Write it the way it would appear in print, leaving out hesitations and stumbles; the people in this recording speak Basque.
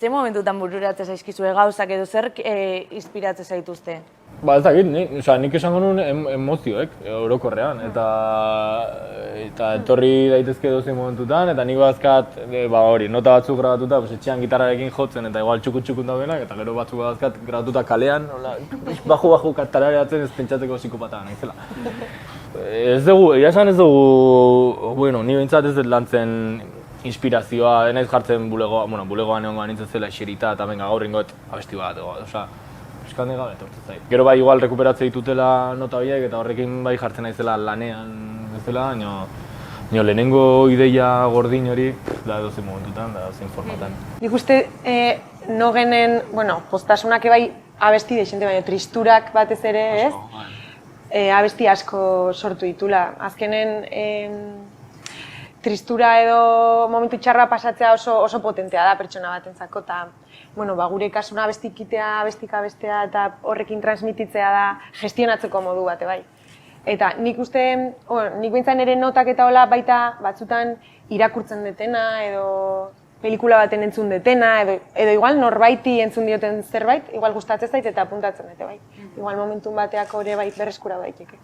Ze momentutan bururatzen zaizkizue gauzak edo zer inspiratzen zaituzte? Ba ez dakit, nik esango nuen emozioek, orokorrean, eta etorri daitezke dozein momentutan, eta nik bazkat, hori, nota batzuk grabatuta, etxean gitarrarekin jotzen, eta igual txukun daudenak, eta gero batzuk bazkat grabatuta kalean, baju tarareatzen ez pentsatzeko psikopata naizela. Ez dugu, esan ez dugu, bueno, ni behintzat ez dut lantzen inspirazioa, naiz jartzen bulegoan egongo nintzen zela eserita, eta benga gaur ingot abesti bat, osea, eskande gabe etortzen zait. Gero bai igual rekuperatzen ditutela nota horiek eta horrekin bai jartzen naizela lanean bezala, baina lehenengo ideia gordin hori da edozein momentutan, da edozein formatan. Nik uste Nogenen, poztasunak bai abesti dexente, baina tristurak batez ere, ez? Abesti asko sortu ditula. Azkenen tristura edo momentu txarra pasatzea oso potentea da pertsona batentzako, eta gure kasuna abestikitea, abestika bestea eta horrekin transmititzea da gestionatzeko modu bate bai. Eta nik uste, nik behintzen ere notak eta hola baita batzutan irakurtzen detena edo pelikula baten entzun detena edo igual norbaiti entzun dioten zerbait, igual gustatzen zait eta apuntatzen dute bai. Igual momentu bateako ere bai berreskura daiteke.